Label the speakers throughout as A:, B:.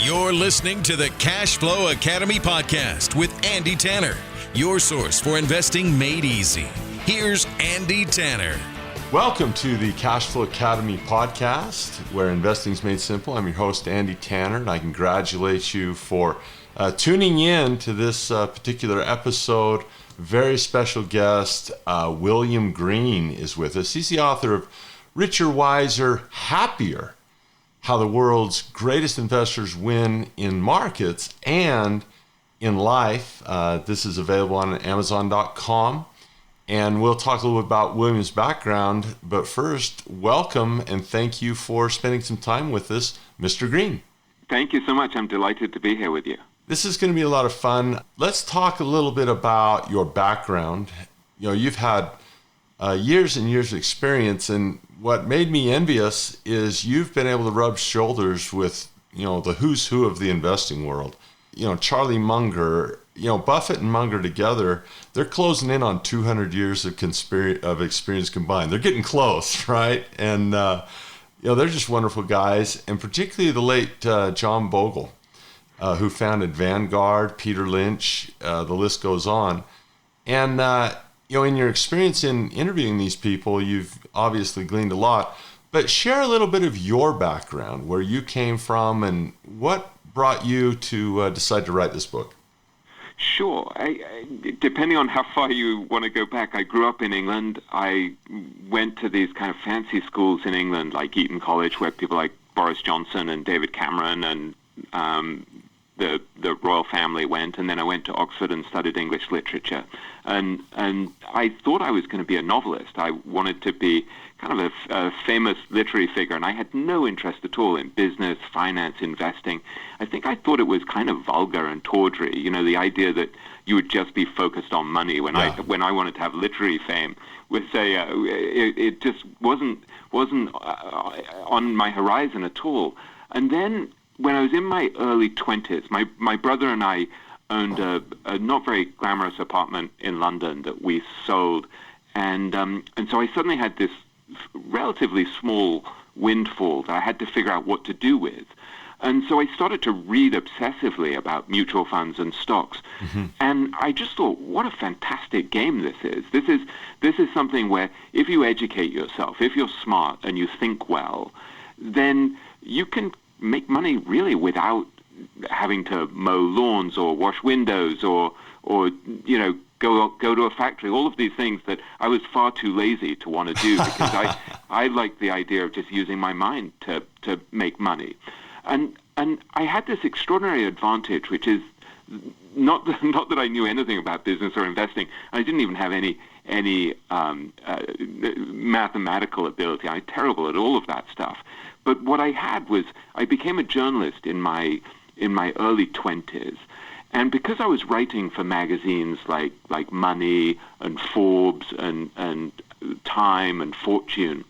A: You're listening to the Cash Flow Academy podcast with Andy Tanner, your source for investing made easy. Here's Andy Tanner.
B: Welcome to the Cash Flow Academy podcast, where investing is made simple. I'm your host, Andy Tanner, and I congratulate you for tuning in to this particular episode. Very special guest, William Green, is with us. He's the author of Richer, Wiser, Happier: How the World's Greatest Investors Win in Markets and in Life. This is available on Amazon.com. And we'll talk a little bit about William's background. But first, welcome and thank you for spending some time with us, Mr. Green.
C: Thank you so much. I'm delighted to be here with you.
B: This is going to be a lot of fun. Let's talk a little bit about your background. You know, you've had years and years of experience, and what made me envious is you've been able to rub shoulders with, the who's who of the investing world. Charlie Munger, Buffett and Munger together, they're closing in on 200 years of experience combined. They're getting close, right? And, they're just wonderful guys, and particularly the late John Bogle, who founded Vanguard, Peter Lynch, the list goes on. And, in your experience in interviewing these people, you've obviously gleaned a lot, but share a little bit of your background, where you came from and what brought you to decide to write this book.
C: Sure. Depending on how far you want to go back, I grew up in England. I went to these kind of fancy schools in England, like Eton College, where people like Boris Johnson and David Cameron and the royal family went, and then I went to Oxford and studied English literature. And I thought I was going to be a novelist. I wanted to be kind of a famous literary figure, and I had no interest at all in business, finance, investing. I thought it was kind of vulgar and tawdry, the idea that you would just be focused on money when I wanted to have literary fame was it just wasn't on my horizon at all. And then when I was in my early 20s, my brother and I owned a not very glamorous apartment in London that we sold, and so I suddenly had this relatively small windfall that I had to figure out what to do with. And so I started to read obsessively about mutual funds and stocks. Mm-hmm. And I just thought, what a fantastic game this is. This is something where if you educate yourself, if you're smart and you think well, then you can make money really without having to mow lawns or wash windows or go to a factory, all of these things that I was far too lazy to want to do, because I like the idea of just using my mind to make money. And I had this extraordinary advantage, which is not that I knew anything about business or investing. I didn't even have any mathematical ability. I'm terrible at all of that stuff. But what I had was I became a journalist in my early 20s. And because I was writing for magazines like Money and Forbes and Time and Fortune,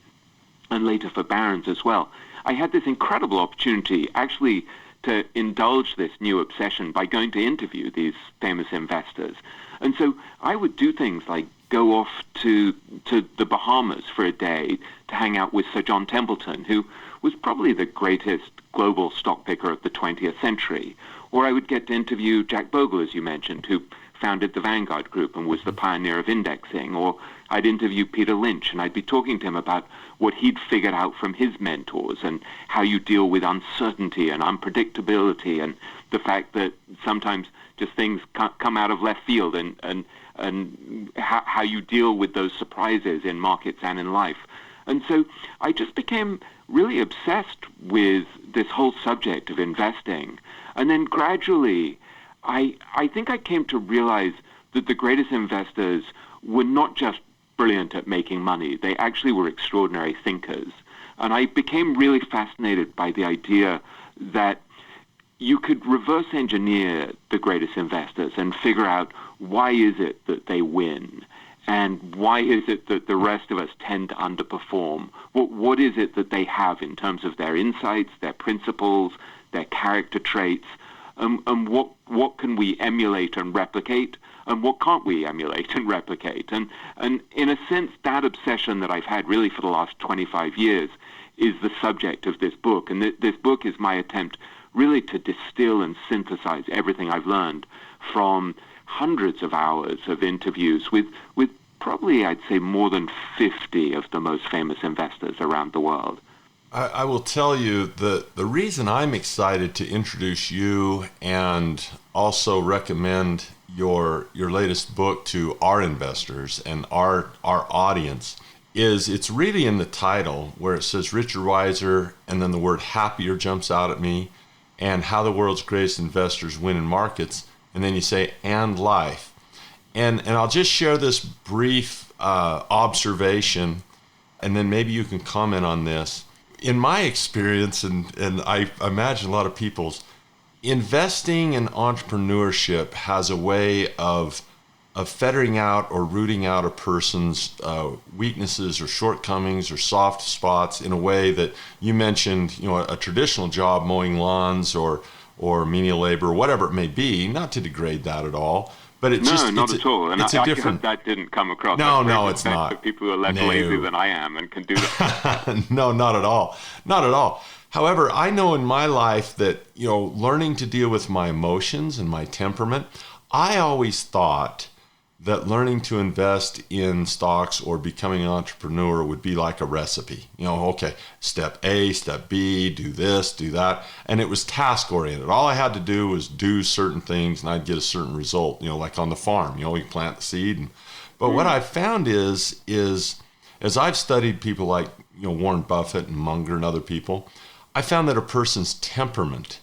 C: and later for Barron's as well, I had this incredible opportunity actually to indulge this new obsession by going to interview these famous investors. And so I would do things like go off to the Bahamas for a day to hang out with Sir John Templeton, who was probably the greatest global stock picker of the 20th century. Or I would get to interview Jack Bogle, as you mentioned, who founded the Vanguard Group and was the pioneer of indexing. Or I'd interview Peter Lynch, and I'd be talking to him about what he'd figured out from his mentors and how you deal with uncertainty and unpredictability and the fact that sometimes just things come out of left field and how you deal with those surprises in markets and in life. And so I just became really obsessed with this whole subject of investing. And then gradually, I think I came to realize that the greatest investors were not just brilliant at making money. They actually were extraordinary thinkers. And I became really fascinated by the idea that you could reverse engineer the greatest investors and figure out why is it that they win, and why is it that the rest of us tend to underperform. What is it that they have in terms of their insights, their principles, their character traits, and what can we emulate and replicate, and what can't we emulate and replicate. And in a sense, that obsession that I've had really for the last 25 years is the subject of this book. And this book is my attempt really to distill and synthesize everything I've learned from hundreds of hours of interviews with probably, I'd say, more than 50 of the most famous investors around the world.
B: I will tell you the reason I'm excited to introduce you and also recommend your latest book to our investors and our audience is it's really in the title where it says richer, wiser, and then the word happier jumps out at me, and how the world's greatest investors win in markets, and then you say and life. And I'll just share this brief observation, and then maybe you can comment on this. In my experience, and I imagine a lot of people's, investing in entrepreneurship has a way of fettering out or rooting out a person's weaknesses or shortcomings or soft spots in a way that you mentioned, a traditional job, mowing lawns or menial labor, whatever it may be, not to degrade that at all. But it's
C: not at all. And
B: it's a different.
C: That didn't come across.
B: No, it's not.
C: People who are less lazy than I am and can do that.
B: No, not at all. Not at all. However, I know in my life that, learning to deal with my emotions and my temperament, I always thought that learning to invest in stocks or becoming an entrepreneur would be like a recipe. Okay, step A, step B, do this, do that. And it was task oriented. All I had to do was do certain things and I'd get a certain result, like on the farm, we plant the seed. But what I've found is as I've studied people like, Warren Buffett and Munger and other people, I found that a person's temperament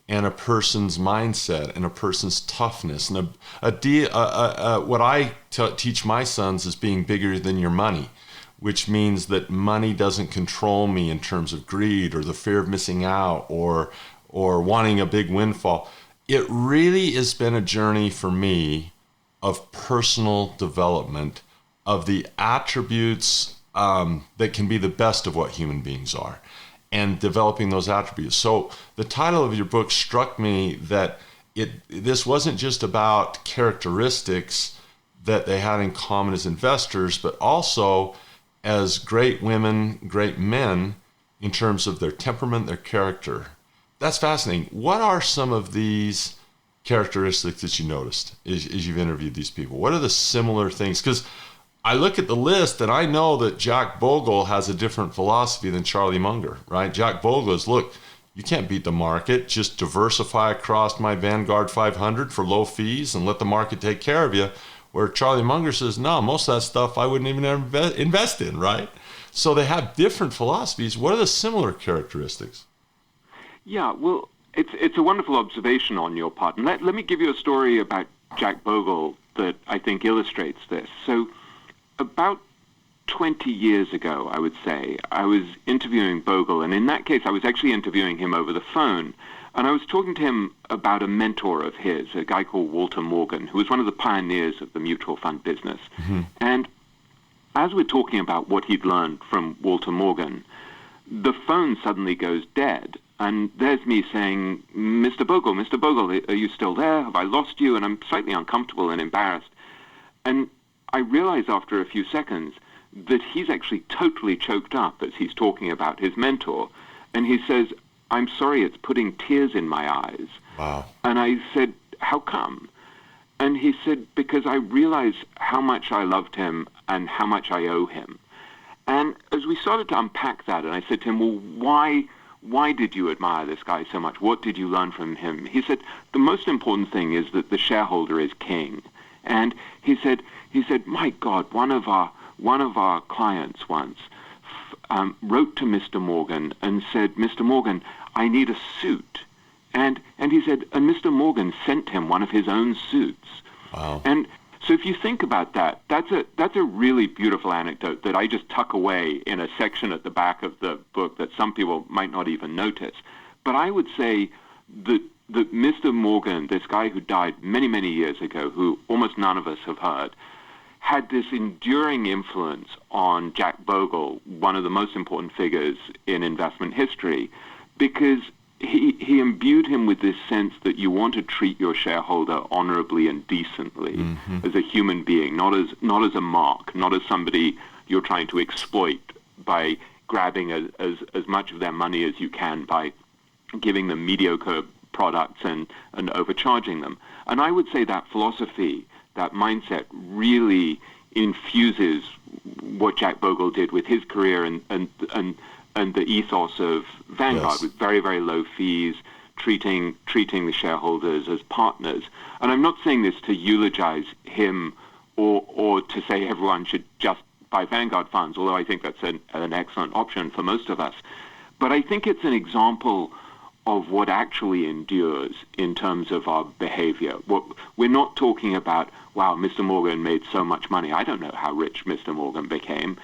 B: and a person's mindset and a person's toughness and what I teach my sons is being bigger than your money, which means that money doesn't control me in terms of greed or the fear of missing out or wanting a big windfall. It really has been a journey for me of personal development of the attributes that can be the best of what human beings are, and developing those attributes. So the title of your book struck me that this wasn't just about characteristics that they had in common as investors, but also as great women, great men in terms of their temperament, their character. That's fascinating. What are some of these characteristics that you noticed as you've interviewed these people? What are the similar things? Because I look at the list and I know that Jack Bogle has a different philosophy than Charlie Munger, right? Jack Bogle is, look, you can't beat the market. Just diversify across my Vanguard 500 for low fees and let the market take care of you. Where Charlie Munger says, no, most of that stuff I wouldn't even invest in, right? So they have different philosophies. What are the similar characteristics?
C: Yeah, well, it's a wonderful observation on your part. And let me give you a story about Jack Bogle that I think illustrates this. So about 20 years ago, I would say, I was interviewing Bogle, and in that case, I was actually interviewing him over the phone, and I was talking to him about a mentor of his, a guy called Walter Morgan, who was one of the pioneers of the mutual fund business. Mm-hmm. And as we're talking about what he'd learned from Walter Morgan, the phone suddenly goes dead, and there's me saying, Mr. Bogle, are you still there? Have I lost you? And I'm slightly uncomfortable and embarrassed. And I realize after a few seconds that he's actually totally choked up as he's talking about his mentor. And he says, I'm sorry, it's putting tears in my eyes.
B: Wow.
C: And I said, how come? And he said, because I realize how much I loved him and how much I owe him. And as we started to unpack that, and I said to him, well, why did you admire this guy so much? What did you learn from him? He said, the most important thing is that the shareholder is king. And he said, my God, one of our clients once wrote to Mr. Morgan and said, Mr. Morgan, I need a suit. And he said, and Mr. Morgan sent him one of his own suits.
B: Wow.
C: And so if you think about that, that's a really beautiful anecdote that I just tuck away in a section at the back of the book that some people might not even notice. But I would say that Mr. Morgan, this guy who died many, many years ago, who almost none of us have heard, had this enduring influence on Jack Bogle, one of the most important figures in investment history, because he imbued him with this sense that you want to treat your shareholder honorably and decently as a human being, not as a mark, not as somebody you're trying to exploit by grabbing as much of their money as you can by giving them mediocre products and overcharging them. And I would say that philosophy, that mindset, really infuses what Jack Bogle did with his career and the ethos of Vanguard,
B: Yes.
C: with very, very low fees, treating the shareholders as partners. And I'm not saying this to eulogize him or to say everyone should just buy Vanguard funds, although I think that's an excellent option for most of us. But I think it's an example of what actually endures in terms of our behavior. We're not talking about, wow, Mr. Morgan made so much money. I don't know how rich Mr. Morgan became.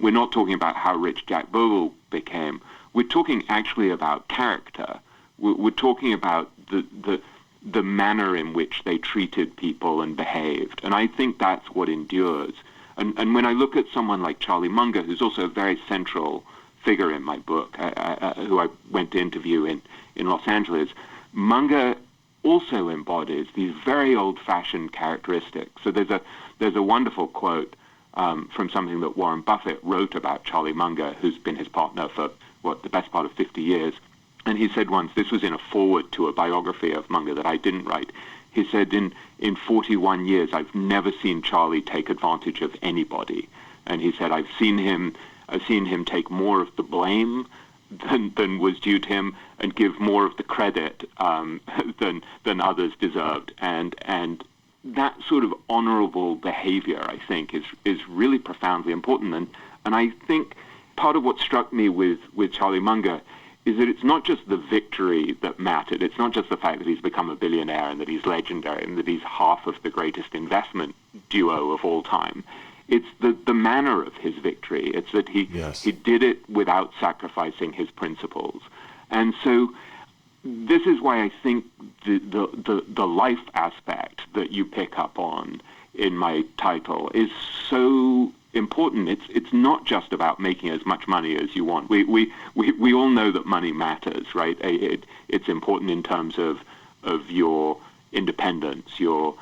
C: We're not talking about how rich Jack Bogle became. We're talking actually about character. We're talking about the manner in which they treated people and behaved. And I think that's what endures. And when I look at someone like Charlie Munger, who's also a very central figure in my book, who I went to interview in Los Angeles, Munger also embodies these very old-fashioned characteristics. So there's a wonderful quote from something that Warren Buffett wrote about Charlie Munger, who's been his partner for, the best part of 50 years. And he said once, this was in a foreword to a biography of Munger that I didn't write, he said, in 41 years, I've never seen Charlie take advantage of anybody. And he said, I've seen him take more of the blame than was due to him, and give more of the credit than others deserved. And that sort of honorable behavior, I think, is really profoundly important. And I think part of what struck me with Charlie Munger is that it's not just the victory that mattered. It's not just the fact that he's become a billionaire and that he's legendary and that he's half of the greatest investment duo of all time. It's the manner of his victory. It's that he did it without sacrificing his principles. And so this is why I think the life aspect that you pick up on in my title is so important. It's not just about making as much money as you want. We all know that money matters, right? It's important in terms of your independence, your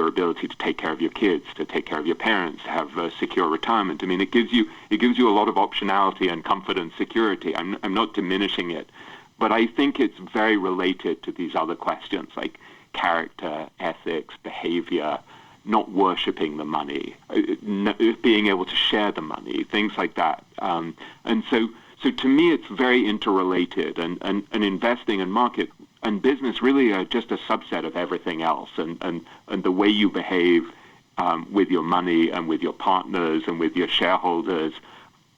C: ability to take care of your kids, to take care of your parents, to have a secure retirement. I mean, it gives you a lot of optionality and comfort and security. I'm not diminishing it, but I think it's very related to these other questions like character, ethics, behavior, not worshiping the money, being able to share the money, things like that. And so to me, it's very interrelated, and investing and market and business really are just a subset of everything else. And the way you behave with your money and with your partners and with your shareholders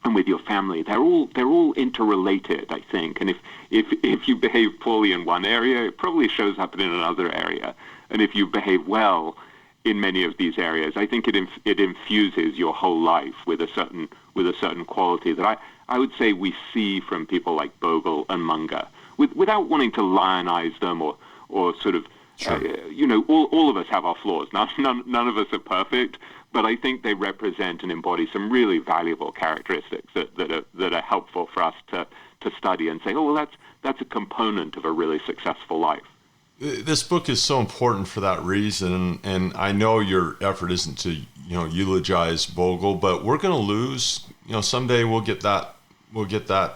C: and with your family, they're all interrelated, I think. And if you behave poorly in one area, it probably shows up in another area. And if you behave well in many of these areas, I think it infuses your whole life with a certain quality that I would say we see from people like Bogle and Munger, without wanting to lionize them or sort of, all of us have our flaws. None of us are perfect, but I think they represent and embody some really valuable characteristics that are helpful for us to study and say, oh, well, that's a component of a really successful life.
B: This book is so important for that reason, and I know your effort isn't to eulogize Bogle, but we're going to lose. Someday we'll get that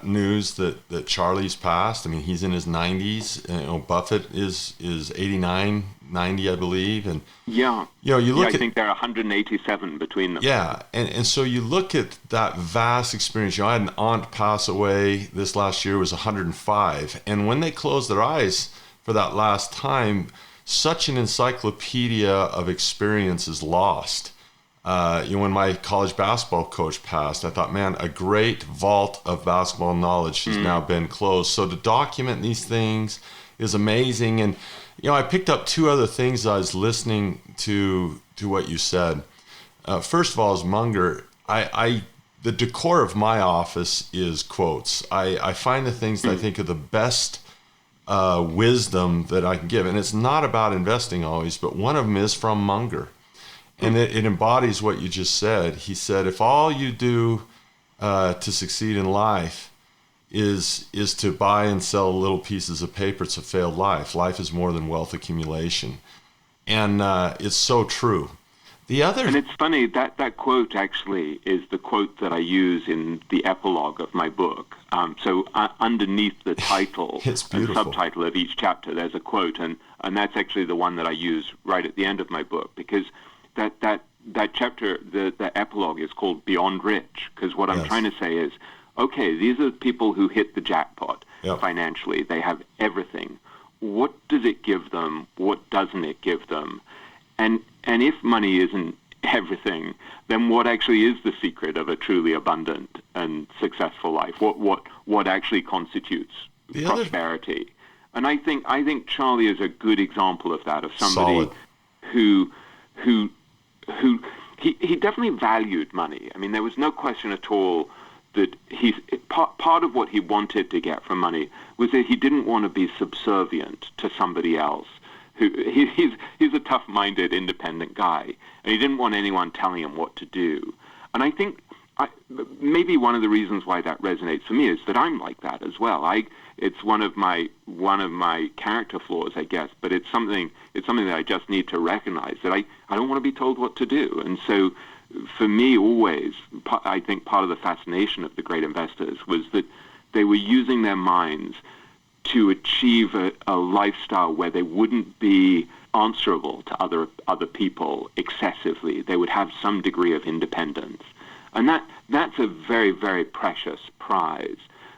B: news that Charlie's passed. I mean, he's in his 90s. Buffett is 89, 90, I believe, and
C: you look. I think there are 187 between them.
B: Yeah, and so you look at that vast experience. I had an aunt pass away this last year, was 105, and when they closed their eyes for that last time, such an encyclopedia of experience is lost. When my college basketball coach passed, I thought, man, a great vault of basketball knowledge has now been closed. So to document these things is amazing. And, I picked up two other things as I was listening to what you said. First of all, as Munger, the decor of my office is quotes. I find the things that I think are the best wisdom that I can give. And it's not about investing always, but one of them is from Munger. And it embodies what you just said. He said, if all you do to succeed in life is to buy and sell little pieces of paper, it's a failed life. Life is more than wealth accumulation. And it's so true.
C: And it's funny, that quote actually is the quote that I use in the epilogue of my book. So underneath the title and subtitle of each chapter, there's a quote, and that's actually the one that I use right at the end of my book, because that chapter, the epilogue, is called Beyond Rich, because what I'm trying to say is, okay, these are people who hit the jackpot financially. They have everything. What does it give them? What doesn't it give them? And if money isn't everything, then what actually is the secret of a truly abundant and successful life? What actually constitutes prosperity? And I think Charlie is a good example of that, of somebody who he definitely valued money. I mean, there was no question at all that part of what he wanted to get from money was that he didn't want to be subservient to somebody else. He's a tough-minded, independent guy, and he didn't want anyone telling him what to do. And I think maybe one of the reasons why that resonates for me is that I'm like that as well. It's one of my character flaws, I guess, but it's something that I just need to recognize, that I don't want to be told what to do. And so for me, always, I think part of the fascination of the great investors was that they were using their minds to achieve a lifestyle where they wouldn't be answerable to other people excessively. They would have some degree of independence. And that's a very, very precious prize.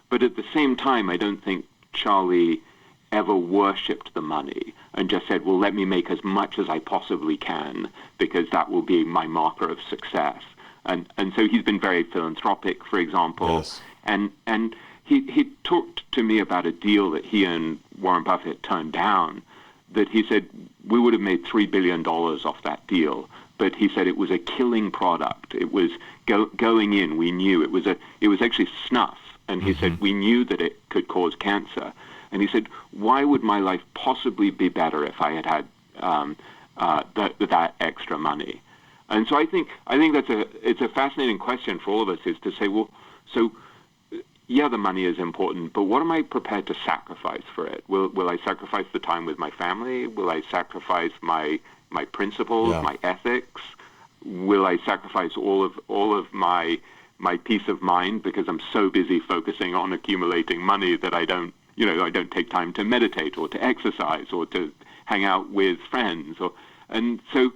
C: But at the same time, I don't think Charlie ever worshipped the money and just said, well, let me make as much as I possibly can because that will be my marker of success. And so he's been very philanthropic, for example.
B: Yes.
C: And he talked to me about a deal that he and Warren Buffett turned down, that he said we would have made $3 billion off that deal. But he said it was a killing product. It was going in, we knew it was actually snuff. And he said, we knew that it could cause cancer. And he said, why would my life possibly be better if I had that extra money? And so I think it's a fascinating question for all of us, is to say, well, so yeah, the money is important, but what am I prepared to sacrifice for it? Will I sacrifice the time with my family? Will I sacrifice my principles, my ethics? Will I sacrifice all of my peace of mind because I'm so busy focusing on accumulating money that I don't take time to meditate or to exercise or to hang out with friends? And so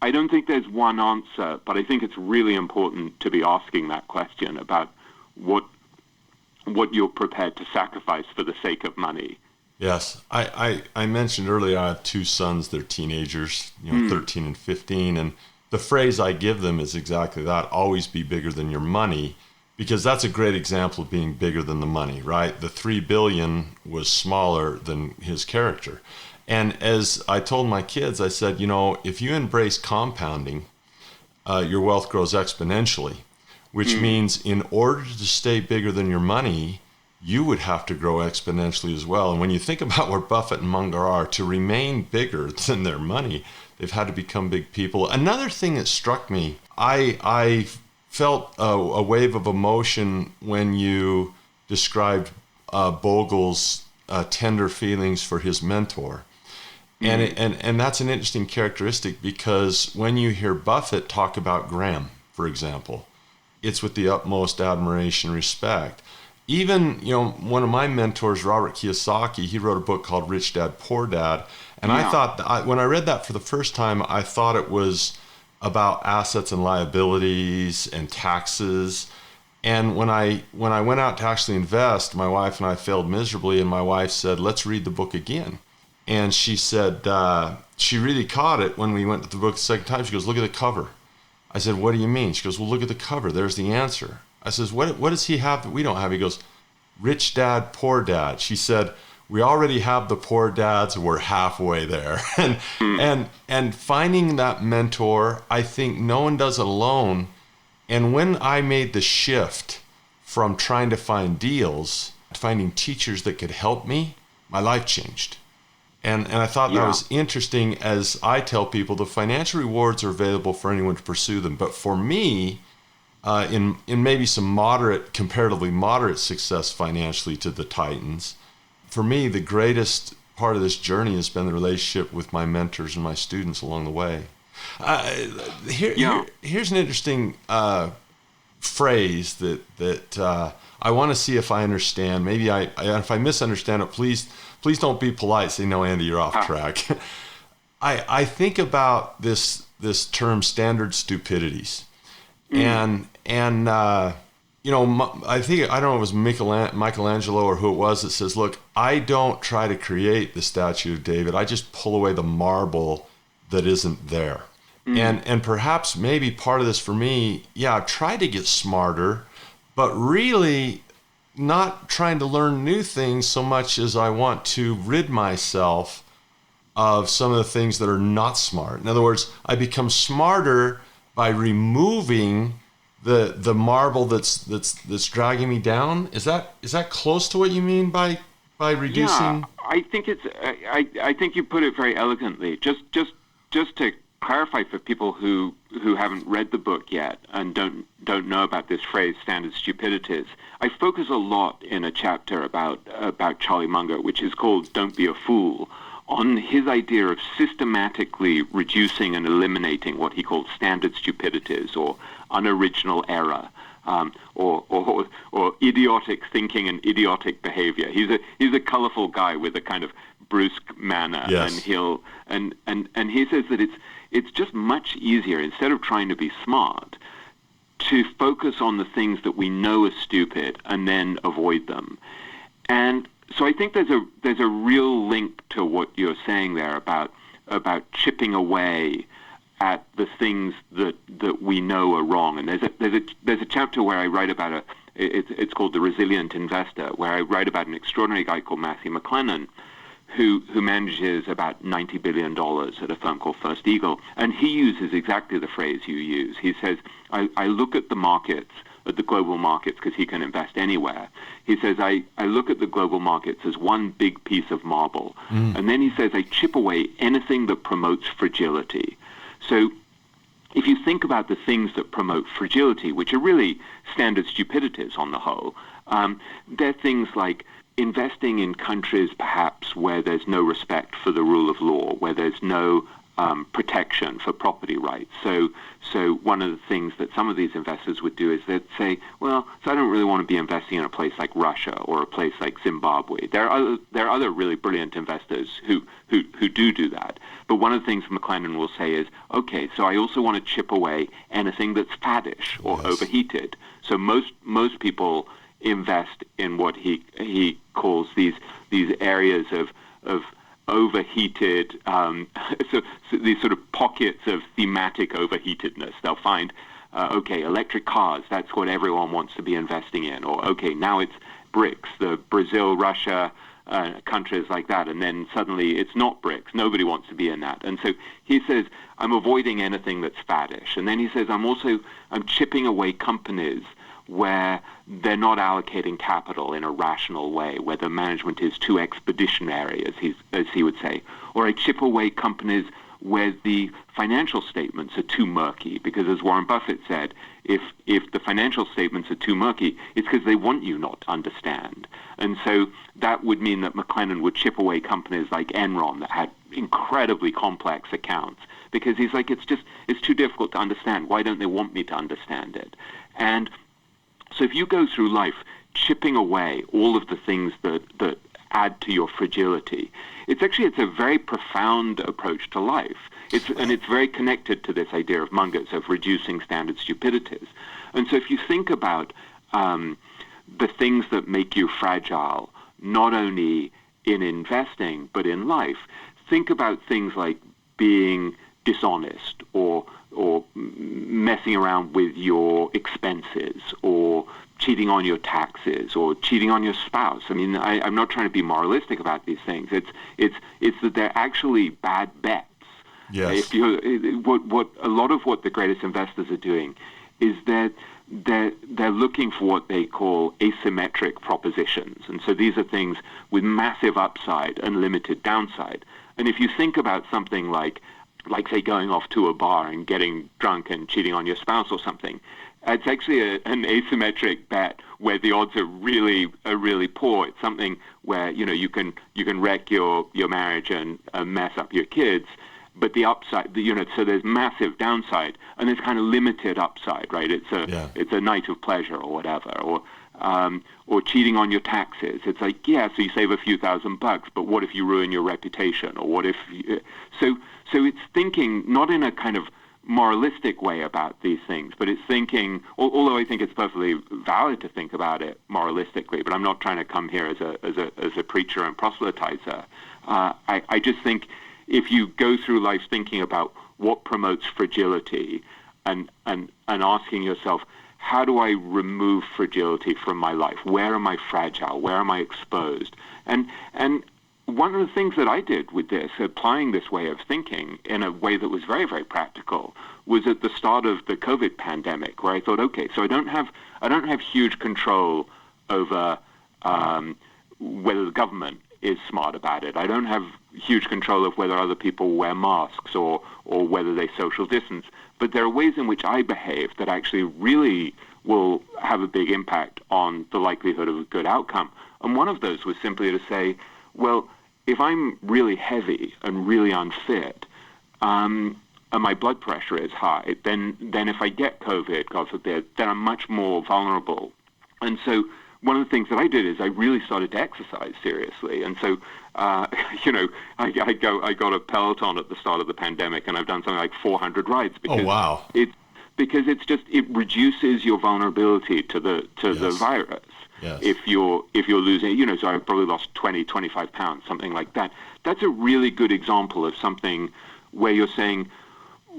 C: I don't think there's one answer, but I think it's really important to be asking that question about what you're prepared to sacrifice for the sake of money.
B: Yes. I mentioned earlier I have two sons. They're teenagers, 13 and 15. And the phrase I give them is exactly that: always be bigger than your money, because that's a great example of being bigger than the money, right? The $3 billion was smaller than his character. And as I told my kids, I said, if you embrace compounding, your wealth grows exponentially, which means in order to stay bigger than your money, you would have to grow exponentially as well. And when you think about where Buffett and Munger are, to remain bigger than their money, they've had to become big people. Another thing that struck me, I felt a wave of emotion when you described Bogle's tender feelings for his mentor. And that's an interesting characteristic, because when you hear Buffett talk about Graham, for example, it's with the utmost admiration and respect. Even, one of my mentors, Robert Kiyosaki, he wrote a book called Rich Dad, Poor Dad. And I thought, when I read that for the first time, I thought it was about assets and liabilities and taxes. And when I went out to actually invest, my wife and I failed miserably, and my wife said, let's read the book again. And she said, she really caught it when we went to the book the second time. She goes, look at the cover. I said, what do you mean? She goes, well, look at the cover. There's the answer. I says, what does he have that we don't have? He goes, Rich Dad, Poor Dad. She said, we already have the poor dads. We're halfway there. And finding that mentor, I think no one does it alone. And when I made the shift from trying to find deals to finding teachers that could help me, my life changed. And I thought that was interesting. As I tell people, the financial rewards are available for anyone to pursue them. But for me, in maybe some comparatively moderate success financially to the Titans, for me, the greatest part of this journey has been the relationship with my mentors and my students along the way. Here's an interesting phrase that I want to see if I understand. Maybe if I misunderstand it, please don't be polite. Say, no, Andy, you're off track. I think about this term standard stupidities, and I think, I don't know if it was Michelangelo or who it was that says, look, I don't try to create the statue of David. I just pull away the marble that isn't there. And perhaps maybe part of this for me, I've tried to get smarter, but really not trying to learn new things so much as I want to rid myself of some of the things that are not smart. In other words, I become smarter by removing the marble that's dragging me down. Is that close to what you mean by reducing?
C: Yeah, I think I think you put it very elegantly. Just to clarify for people who haven't read the book yet and don't know about this phrase, standard stupidities, I focus a lot in a chapter about Charlie Munger, which is called "Don't Be a Fool," on his idea of systematically reducing and eliminating what he calls standard stupidities or unoriginal error, or idiotic thinking and idiotic behavior. He's a colorful guy with a kind of brusque manner,
B: yes.
C: and he says that it's just much easier, instead of trying to be smart, to focus on the things that we know are stupid and then avoid them. And so I think there's a real link to what you're saying there about chipping away at the things that we know are wrong. And there's a chapter where I write about it's called The Resilient Investor, where I write about an extraordinary guy called Matthew McLennan, who manages about $90 billion at a firm called First Eagle. And he uses exactly the phrase you use. He says, I look at the markets, at the global markets, because he can invest anywhere. He says, I look at the global markets as one big piece of marble. And then he says, I chip away anything that promotes fragility. So if you think about the things that promote fragility, which are really standard stupidities on the whole, they're things like investing in countries perhaps where there's no respect for the rule of law, where there's no protection for property rights. So one of the things that some of these investors would do is they'd say, well, so I don't really want to be investing in a place like Russia or a place like Zimbabwe. There are other really brilliant investors who do that. But one of the things McLennan will say is, okay, so I also want to chip away anything that's faddish or overheated. So most people invest in what he calls these areas of overheated, so these sort of pockets of thematic overheatedness. They'll find, electric cars, that's what everyone wants to be investing in. Or, okay, now it's BRICS, the Brazil, Russia, countries like that. And then suddenly it's not BRICS. Nobody wants to be in that. And so he says, I'm avoiding anything that's faddish. And then he says, I'm chipping away companies where they're not allocating capital in a rational way, where the management is too expeditionary, as he would say. Or I chip away companies where the financial statements are too murky, because as Warren Buffett said, if the financial statements are too murky, it's because they want you not to understand. And so that would mean that McLennan would chip away companies like Enron that had incredibly complex accounts, because he's like, it's too difficult to understand. Why don't they want me to understand it? And so if you go through life chipping away all of the things that add to your fragility, it's a very profound approach to life. It's very connected to this idea of Munger's, of reducing standard stupidities. And so if you think about the things that make you fragile, not only in investing, but in life, think about things like being dishonest or messing around with your expenses or cheating on your taxes or cheating on your spouse. I mean, I'm not trying to be moralistic about these things. It's that they're actually bad bets.
B: Yes.
C: What a lot of what the greatest investors are doing is that they're looking for what they call asymmetric propositions. And so these are things with massive upside and limited downside. And if you think about something like say going off to a bar and getting drunk and cheating on your spouse or something, it's actually an asymmetric bet where the odds are really poor. It's something where you can wreck your marriage and mess up your kids, but the upside, so there's massive downside, and there's kind of limited upside, right? It's a night of pleasure or whatever, or cheating on your taxes. It's like, yeah, so you save a few $1,000, but what if you ruin your reputation, or what if so it's thinking not in a kind of moralistic way about these things, but it's thinking, although I think it's perfectly valid to think about it moralistically, but I'm not trying to come here as a preacher and proselytizer. I just think if you go through life thinking about what promotes fragility and asking yourself, how do I remove fragility from my life? Where am I fragile? Where am I exposed? And one of the things that I did with this, applying this way of thinking in a way that was very, very practical, was at the start of the COVID pandemic, where I thought, okay, so I don't have huge control over whether the government is smart about it. I don't have huge control of whether other people wear masks or whether they social distance. But there are ways in which I behave that actually really will have a big impact on the likelihood of a good outcome. And one of those was simply to say, well, if I'm really heavy and really unfit, and my blood pressure is high, then if I get COVID, God forbid, then I'm much more vulnerable. And so one of the things that I did is I really started to exercise seriously. And so, I got a Peloton at the start of the pandemic, and I've done something like 400 rides. Because
B: oh, wow.
C: It reduces your vulnerability to the virus.
B: Yes.
C: If you're losing, so I've probably lost 20, 25 pounds, something like that. That's a really good example of something where you're saying,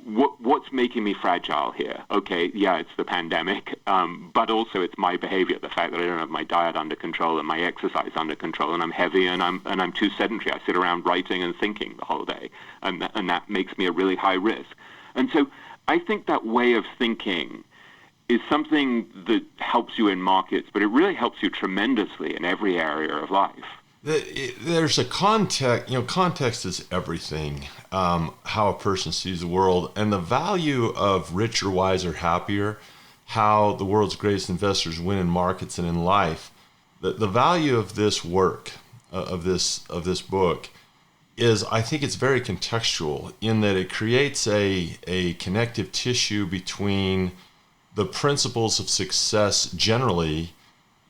C: what's making me fragile here? Okay, yeah, it's the pandemic, but also it's my behavior, the fact that I don't have my diet under control and my exercise under control, and I'm heavy and I'm too sedentary. I sit around writing and thinking the whole day, and that makes me a really high risk. And so I think that way of thinking is something that helps you in markets, but it really helps you tremendously in every area of life.
B: There's a context, context is everything, how a person sees the world, and the value of richer, wiser, happier, how the world's greatest investors win in markets and in life. The value of this work, of this book, is I think it's very contextual in that it creates a connective tissue between the principles of success generally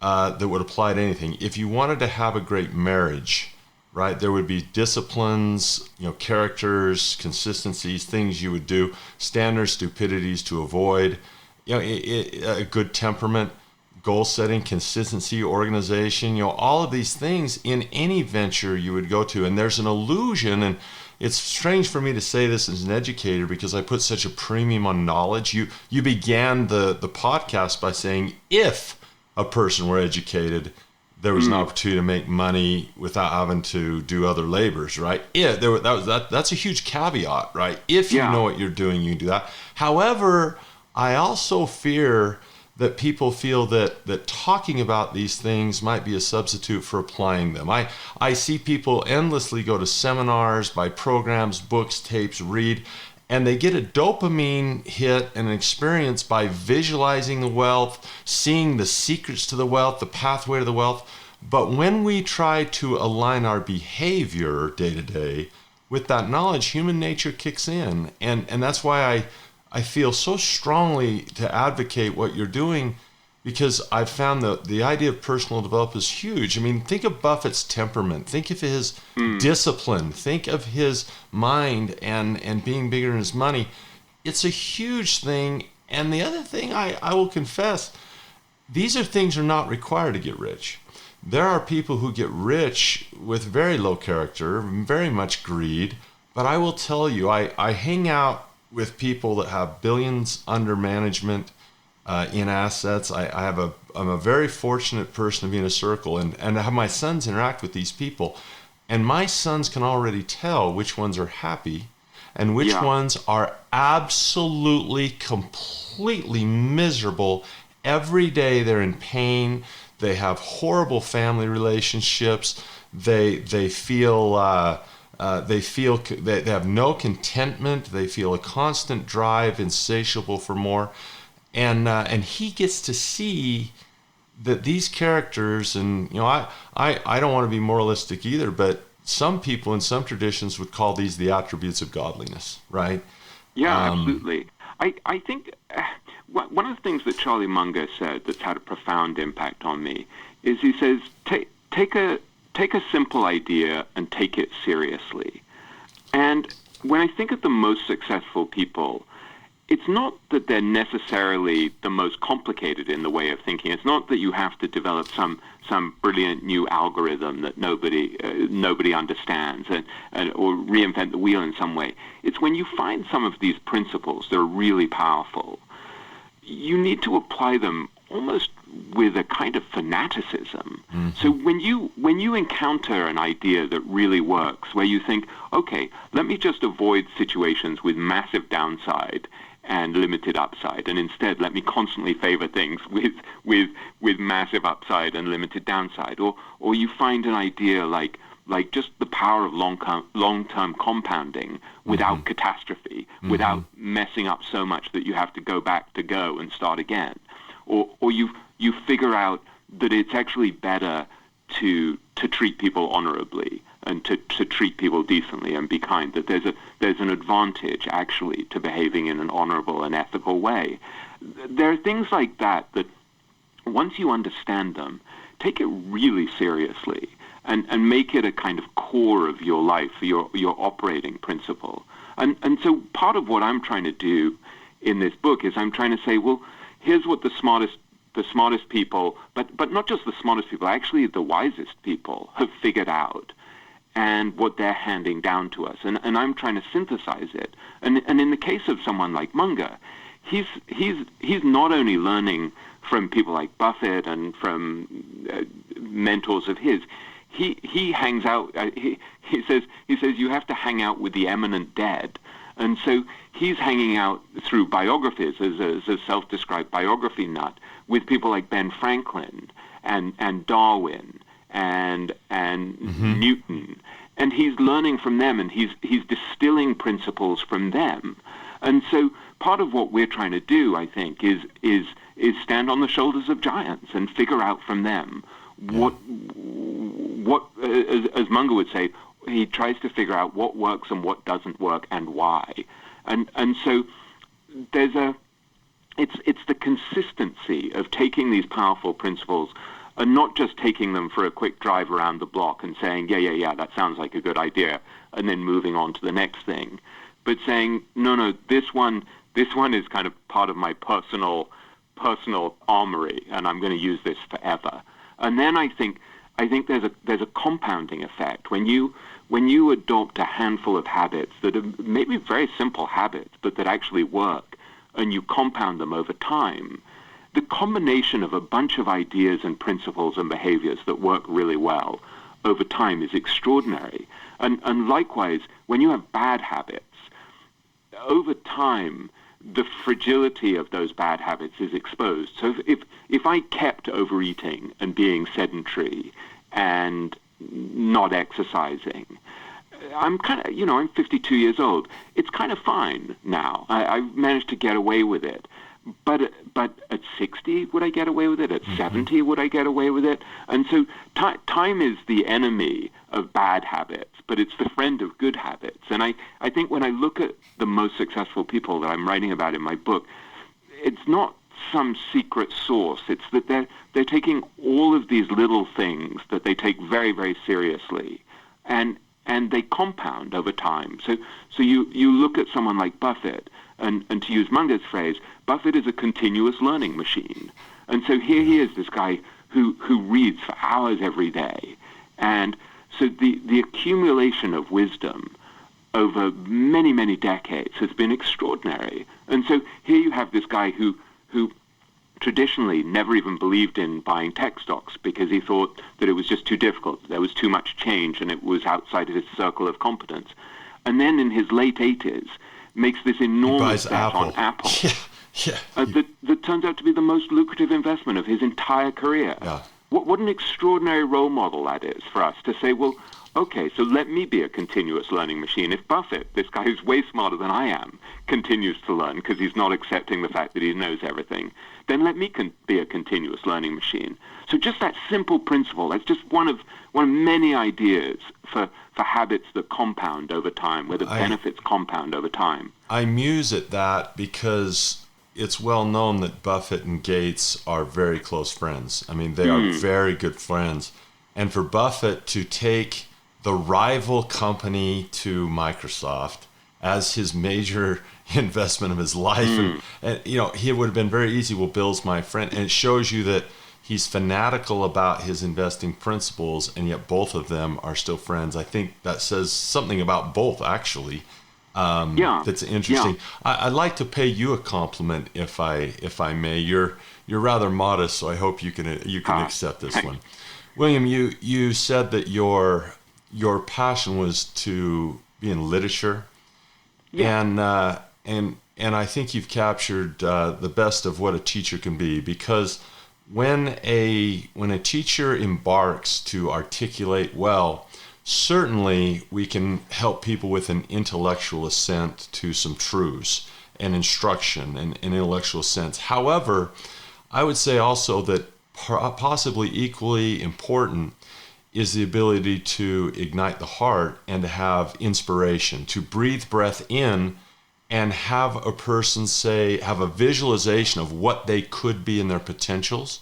B: that would apply to anything. If you wanted to have a great marriage, right, there would be disciplines, characters, consistencies, things you would do, standards, stupidities to avoid, a good temperament, goal setting, consistency, organization, all of these things in any venture you would go to. And there's an illusion, and it's strange for me to say this as an educator because I put such a premium on knowledge. You began the podcast by saying, if a person were educated, there was an opportunity to make money without having to do other labors, right? Yeah, that's a huge caveat, right? If you know what you're doing, you can do that. However, I also fear that people feel that talking about these things might be a substitute for applying them. I see people endlessly go to seminars, buy programs, books, tapes, read, and they get a dopamine hit and an experience by visualizing the wealth, seeing the secrets to the wealth, the pathway to the wealth. But when we try to align our behavior day to day with that knowledge, human nature kicks in. And that's why I feel so strongly to advocate what you're doing, because I've found the idea of personal development is huge. I mean, think of Buffett's temperament. Think of his discipline. Think of his mind and being bigger than his money. It's a huge thing. And the other thing I will confess, these are things are not required to get rich. There are people who get rich with very low character, very much greed. But I will tell you, I hang out with people that have billions under management in assets. I'm a very fortunate person to be in a circle and have my sons interact with these people. And my sons can already tell which ones are happy and which ones are absolutely, completely miserable. Every day they're in pain. They have horrible family relationships. They feel they have no contentment. They feel a constant drive, insatiable for more, and he gets to see that these characters, and I don't want to be moralistic either, but some people in some traditions would call these the attributes of godliness, right?
C: Yeah, absolutely. I think one of the things that Charlie Munger said that's had a profound impact on me is he says, take a simple idea and take it seriously. And when I think of the most successful people, it's not that they're necessarily the most complicated in the way of thinking. It's not that you have to develop some brilliant new algorithm that nobody understands or reinvent the wheel in some way. It's when you find some of these principles that are really powerful, you need to apply them almost with a kind of fanaticism. Mm-hmm. So when you encounter an idea that really works, where you think, okay, let me just avoid situations with massive downside and limited upside, and instead let me constantly favor things with massive upside and limited downside, or you find an idea like just the power of long-term compounding without mm-hmm. catastrophe, mm-hmm. without messing up so much that you have to go back to go and start again, or you figure out that it's actually better to treat people honorably and to treat people decently and be kind, that there's an advantage actually to behaving in an honorable and ethical way. There are things like that once you understand them, take it really seriously and make it a kind of core of your life, your operating principle. And so part of what I'm trying to do in this book is I'm trying to say, well, here's what the smartest people, but not just the smartest people, actually the wisest people have figured out, and what they're handing down to us. And I'm trying to synthesize it. And in the case of someone like Munger, he's not only learning from people like Buffett and from mentors of his. He hangs out. He says you have to hang out with the eminent dead. And so he's hanging out through biographies as a self-described biography nut with people like Ben Franklin and Darwin and mm-hmm. Newton, and he's learning from them, and he's distilling principles from them. And so part of what we're trying to do, I think, is stand on the shoulders of giants and figure out from them what as Munger would say, he tries to figure out what works and what doesn't work and why. And so it's the consistency of taking these powerful principles and not just taking them for a quick drive around the block and saying, yeah, that sounds like a good idea, and then moving on to the next thing, but saying, no, this one is kind of part of my personal armory, and I'm going to use this forever. And then I think there's a compounding effect when you adopt a handful of habits that are maybe very simple habits, but that actually work, and you compound them over time. The combination of a bunch of ideas and principles and behaviors that work really well over time is extraordinary. And likewise, when you have bad habits, over time, the fragility of those bad habits is exposed. So if I kept overeating and being sedentary and not exercising, I'm I'm 52 years old. It's kind of fine now. I've managed to get away with it. But at 60, would I get away with it? At mm-hmm. 70, would I get away with it? And so time is the enemy of bad habits, but it's the friend of good habits. And I think when I look at the most successful people that I'm writing about in my book, it's not some secret source. It's that they're taking all of these little things that they take very, very seriously, and they compound over time. So you look at someone like Buffett, and to use Munger's phrase, Buffett is a continuous learning machine. And so here he is, this guy who reads for hours every day. And so the accumulation of wisdom over many, many decades has been extraordinary. And so here you have this guy who traditionally never even believed in buying tech stocks because he thought that it was just too difficult. There was too much change and it was outside of his circle of competence. And then in his late 80s, makes this enormous bet on Apple.
B: Yeah.
C: That turns out to be the most lucrative investment of his entire career.
B: Yeah.
C: What an extraordinary role model that is for us to say, well, okay, so let me be a continuous learning machine. If Buffett, this guy who's way smarter than I am, continues to learn because he's not accepting the fact that he knows everything, then let me be a continuous learning machine. So just that simple principle, that's just one of many ideas for habits that compound over time, where the benefits compound over time.
B: I muse at that because it's well known that Buffett and Gates are very close friends. I mean, they are very good friends. And for Buffett to take the rival company to Microsoft as his major investment of his life, and you know, he would have been very easy. Well, Bill's my friend, and it shows you that he's fanatical about his investing principles, and yet both of them are still friends. I think that says something about both, actually. That's interesting. Yeah. I'd like to pay you a compliment, if I may. You're rather modest, so I hope you can accept this one. William, you said that your passion was to be in literature, and I think you've captured the best of what a teacher can be, because when a teacher embarks to articulate well, certainly we can help people with an intellectual assent to some truths and instruction and intellectual sense. However, I would say also that possibly equally important is the ability to ignite the heart and to have inspiration, to breathe breath in and have a person have a visualization of what they could be in their potentials.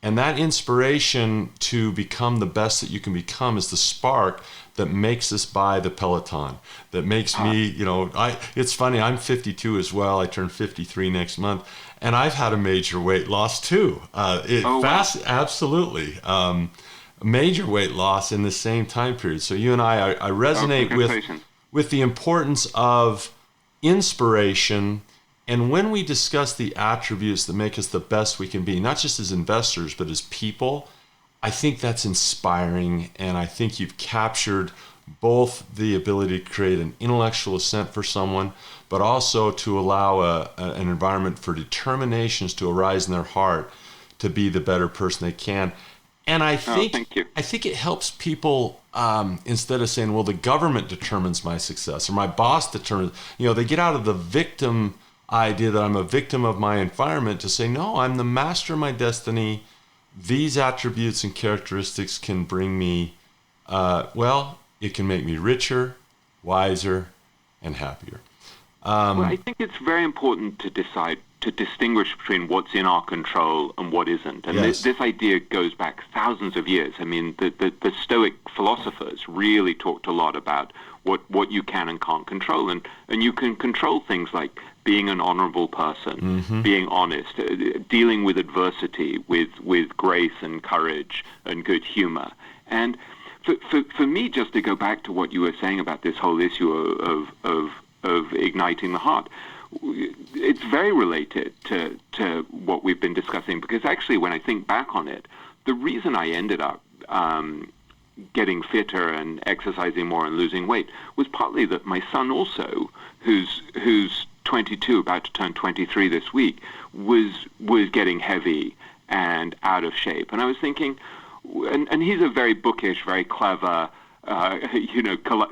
B: And that inspiration to become the best that you can become is the spark that makes us buy the Peloton, that makes me, it's funny, I'm 52 as well. I turn 53 next month, and I've had a major weight loss too. Absolutely. Major weight loss in the same time period. So you and I resonate with the importance of inspiration. And when we discuss the attributes that make us the best we can be, not just as investors, but as people, I think that's inspiring. And I think you've captured both the ability to create an intellectual assent for someone, but also to allow an environment for determinations to arise in their heart to be the better person they can. And I think it helps people, instead of saying, well, the government determines my success or my boss determines, they get out of the victim idea that I'm a victim of my environment to say, no, I'm the master of my destiny. These attributes and characteristics can bring me, it can make me richer, wiser, and happier.
C: Well, I think it's very important to distinguish between what's in our control and what isn't. And this idea goes back thousands of years. I mean, the Stoic philosophers really talked a lot about what you can and can't control. And you can control things like being an honorable person, being honest, dealing with adversity with grace and courage and good humor. And for me, just to go back to what you were saying about this whole issue of igniting the heart, it's very related to what we've been discussing, because actually when I think back on it, the reason I ended up getting fitter and exercising more and losing weight was partly that my son also, who's 22, about to turn 23 this week, was getting heavy and out of shape. And I was thinking, and he's a very bookish, very clever,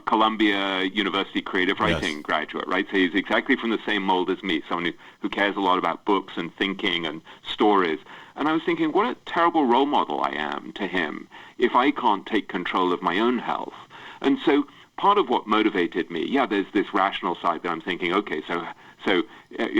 C: Columbia University creative writing graduate, right? So he's exactly from the same mold as me, someone who cares a lot about books and thinking and stories. And I was thinking, what a terrible role model I am to him if I can't take control of my own health. And so part of what motivated me, there's this rational side that I'm thinking, okay, so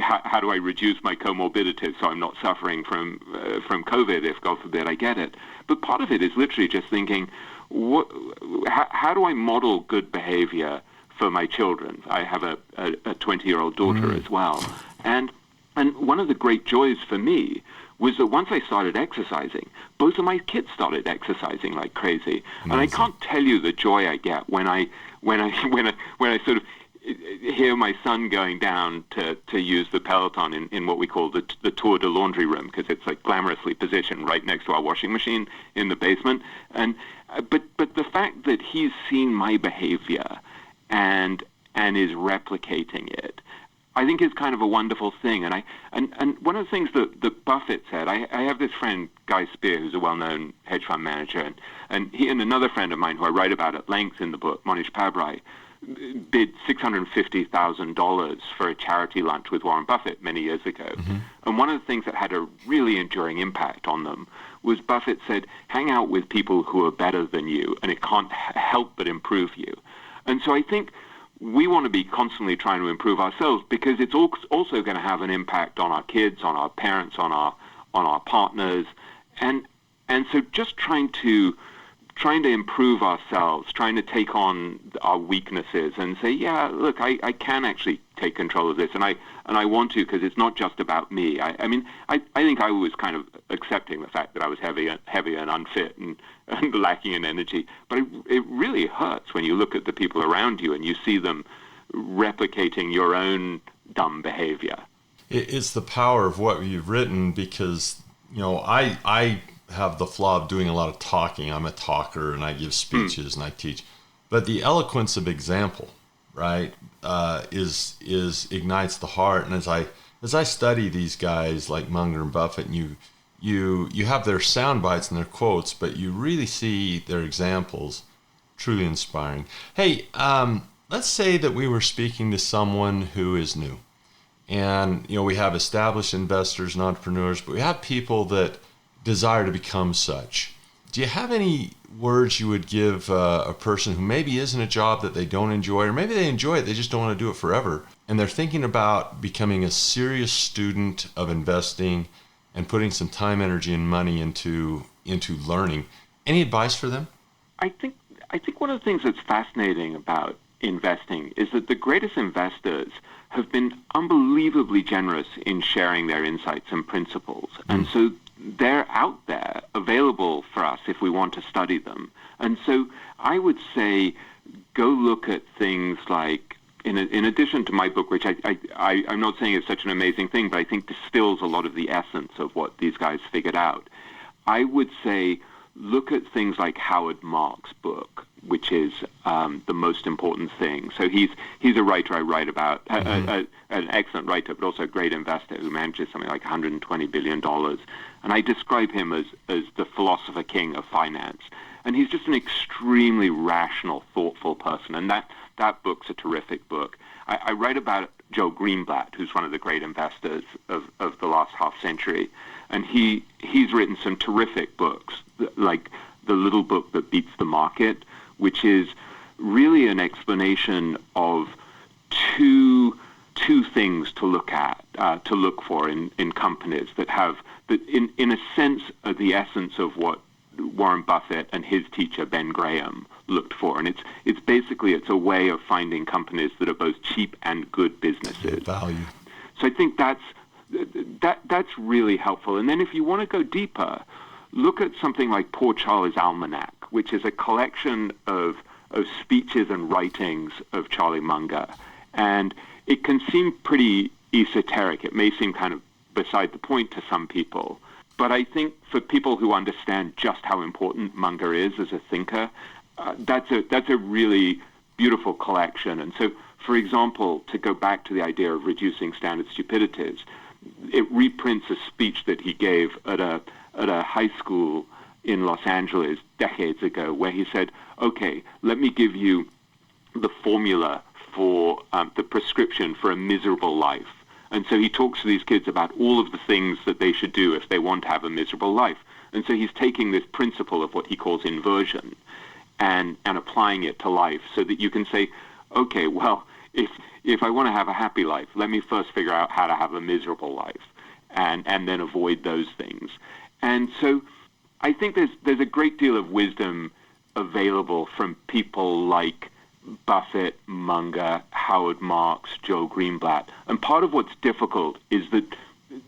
C: how do I reduce my comorbidity so I'm not suffering from COVID if, God forbid, I get it? But part of it is literally just thinking, how do I model good behavior for my children? I have a 20-year-old daughter as well. And one of the great joys for me was that once I started exercising, both of my kids started exercising like crazy. Amazing. And I can't tell you the joy I get when I sort of hear my son going down to use the Peloton in what we call the tour de laundry room, because it's like glamorously positioned right next to our washing machine in the basement. And but the fact that he's seen my behavior and is replicating it, is kind of a wonderful thing. And one of the things that Buffett said, I have this friend, Guy Spear, who's a well-known hedge fund manager, and he and another friend of mine who I write about at length in the book, Monish Pabrai, bid $650,000 for a charity lunch with Warren Buffett many years ago. Mm-hmm. And one of the things that had a really enduring impact on them was Buffett said, hang out with people who are better than you, and it can't help but improve you. And so I think we want to be constantly trying to improve ourselves, because it's also going to have an impact on our kids, on our parents, on our partners, and so just trying to improve ourselves, trying to take on our weaknesses and say, yeah, look, I can actually take control of this, and I want to, because it's not just about me. I think I was kind of accepting the fact that I was heavy and unfit and lacking in energy, but it really hurts when you look at the people around you and you see them replicating your own dumb behavior.
B: It's the power of what you've written, because I have the flaw of doing a lot of talking. I'm a talker, and I give speeches and I teach. But the eloquence of example, right, is ignites the heart. And as I study these guys like Munger and Buffett, and you have their sound bites and their quotes, but you really see their examples, truly inspiring. Hey, let's say that we were speaking to someone who is new, and we have established investors and entrepreneurs, but we have people that desire to become such. Do you have any words you would give a person who maybe is in a job that they don't enjoy, or maybe they enjoy it, they just don't want to do it forever, and they're thinking about becoming a serious student of investing and putting some time, energy, and money into learning? Any advice for them?
C: I think one of the things that's fascinating about investing is that the greatest investors have been unbelievably generous in sharing their insights and principles. And so they're out there available for us if we want to study them. And so I would say go look at things like, in addition to my book, which I'm not saying is such an amazing thing, but I think distills a lot of the essence of what these guys figured out. I would say look at things like Howard Marks' book, which is the most important thing. So he's a writer I write about, an excellent writer, but also a great investor who manages something like $120 billion. And I describe him as the philosopher king of finance. And he's just an extremely rational, thoughtful person. And that book's a terrific book. I write about Joe Greenblatt, who's one of the great investors of the last half century. And he's written some terrific books, like The Little Book That Beats the Market, which is really an explanation of two things to look for in companies that have, that in a sense, are the essence of what Warren Buffett and his teacher Ben Graham looked for. And it's basically a way of finding companies that are both cheap and good businesses.
B: Value.
C: So I think that's really helpful. And then if you want to go deeper, look at something like Poor Charlie's Almanac, which is a collection of speeches and writings of Charlie Munger. And it can seem pretty esoteric. It may seem kind of beside the point to some people. But I think for people who understand just how important Munger is as a thinker, that's a really beautiful collection. And so, for example, to go back to the idea of reducing standard stupidities, it reprints a speech that he gave at a high school in Los Angeles decades ago, where he said, okay, let me give you the formula for the prescription for a miserable life. And so he talks to these kids about all of the things that they should do if they want to have a miserable life. And so he's taking this principle of what he calls inversion and applying it to life, so that you can say, okay, well, if I want to have a happy life, let me first figure out how to have a miserable life and then avoid those things. And so I think there's a great deal of wisdom available from people like Buffett, Munger, Howard Marks, Joe Greenblatt. And part of what's difficult is that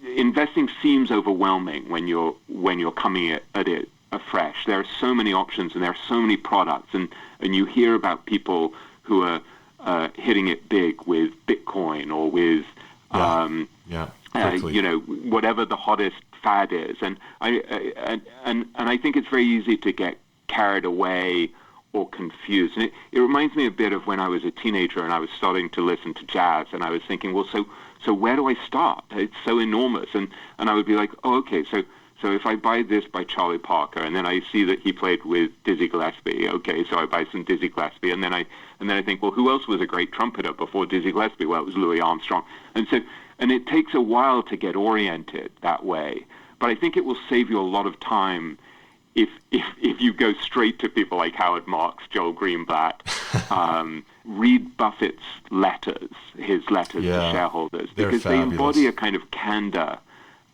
C: investing seems overwhelming when you're coming at it afresh. There are so many options and there are so many products, and you hear about people who are hitting it big with Bitcoin or with whatever the hottest fad is. And I think it's very easy to get carried away or confused. And it reminds me a bit of when I was a teenager and I was starting to listen to jazz, and I was thinking, well, so where do I start? It's so enormous. And I would be like, oh, okay, so if I buy this by Charlie Parker, and then I see that he played with Dizzy Gillespie, okay, so I buy some Dizzy Gillespie, and then I think, well, who else was a great trumpeter before Dizzy Gillespie? Well, it was Louis Armstrong. And it takes a while to get oriented that way, but I think it will save you a lot of time if you go straight to people like Howard Marks, Joel Greenblatt, read Buffett's letters, his letters to shareholders, because they embody a kind of candor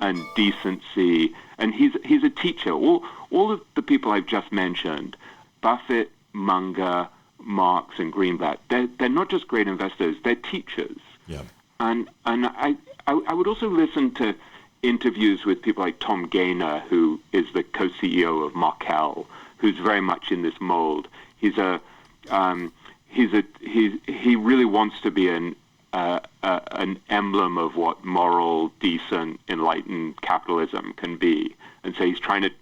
C: and decency. And he's a teacher. All of the people I've just mentioned, Buffett, Munger, Marx, and Greenblatt, they're not just great investors, they're teachers.
B: Yeah.
C: And I would also listen to interviews with people like Tom Gaynor, who is the co-CEO of Markel, who's very much in this mold. He really wants to be an emblem of what moral, decent, enlightened capitalism can be, and so he's trying to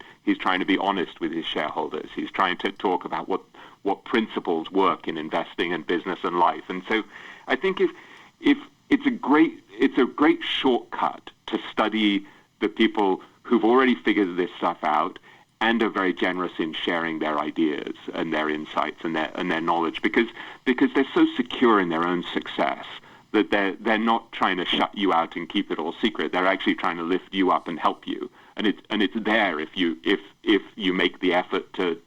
C: be honest with his shareholders. He's trying to talk about what principles work in investing and business and life. And so I think if it's a great shortcut to study the people who've already figured this stuff out and are very generous in sharing their ideas and their insights and their knowledge, because they're so secure in their own success that they're not trying to shut you out and keep it all secret. They're actually trying to lift you up and help you, and it's there if you make the effort to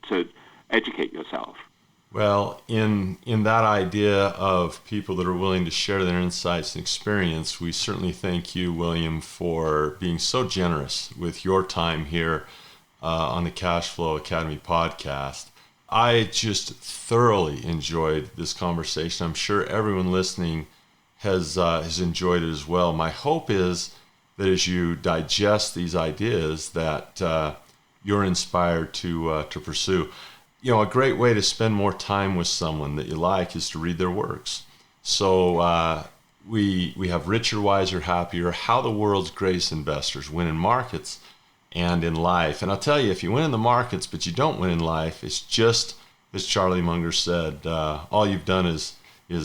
C: educate yourself.
B: Well, in that idea of people that are willing to share their insights and experience, we certainly thank you, William, for being so generous with your time here on the Cash Flow Academy podcast. I just thoroughly enjoyed this conversation. I'm sure everyone listening has enjoyed it as well. My hope is that as you digest these ideas, that you're inspired to pursue. You know, a great way to spend more time with someone that you like is to read their works. So we have Richer, Wiser, Happier, How the World's Greatest Investors Win in Markets and in Life. And I'll tell you, if you win in the markets but you don't win in life, it's just, as Charlie Munger said, all you've done is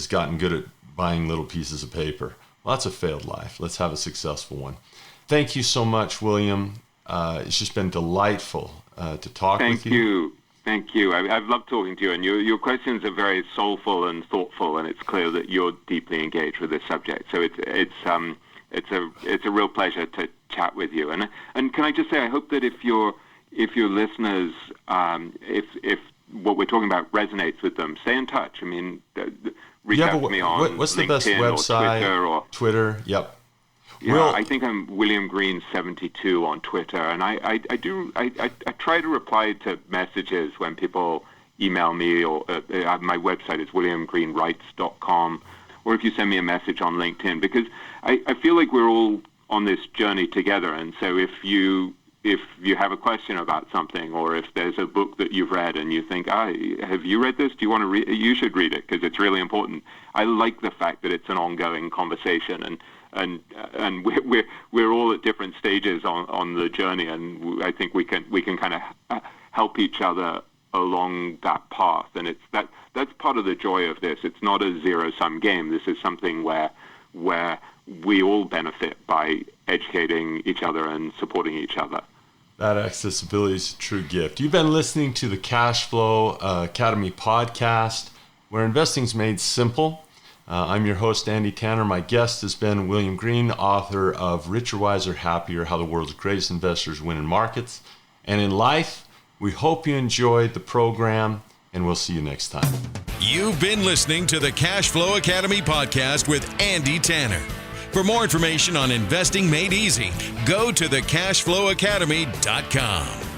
B: gotten good at buying little pieces of paper. Well, that's a failed life. Let's have a successful one. Thank you so much, William. It's just been delightful to talk with you.
C: Thank you. I've loved talking to you, and your questions are very soulful and thoughtful, and it's clear that you're deeply engaged with this subject. So it's a real pleasure to chat with you. And can I just say, I hope that if your listeners, if what we're talking about resonates with them, stay in touch. I mean, reach out to me on
B: what's
C: LinkedIn
B: the best website?
C: or
B: Twitter. Yep.
C: Yeah, I think I'm William Green 72 on Twitter, and I try to reply to messages when people email me, or my website is williamgreenwrites.com, or if you send me a message on LinkedIn, because I feel like we're all on this journey together. And so if you have a question about something, or if there's a book that you've read and you think, have you read this? Do you want to read it? You should read it, because it's really important. I like the fact that it's an ongoing conversation, and we're all at different stages on the journey, and I think we can kind of help each other along that path. And that's part of the joy of this. It's not a zero-sum game. This is something where we all benefit by educating each other and supporting each other.
B: That accessibility is a true gift. You've been listening to the Cash Flow Academy podcast, where investing is made simple. I'm your host, Andy Tanner. My guest has been William Green, author of Richer, Wiser, Happier, How the World's Greatest Investors Win in Markets and in Life. We hope you enjoyed the program, and we'll see you next time.
A: You've been listening to the Cash Flow Academy podcast with Andy Tanner. For more information on investing made easy, go to thecashflowacademy.com.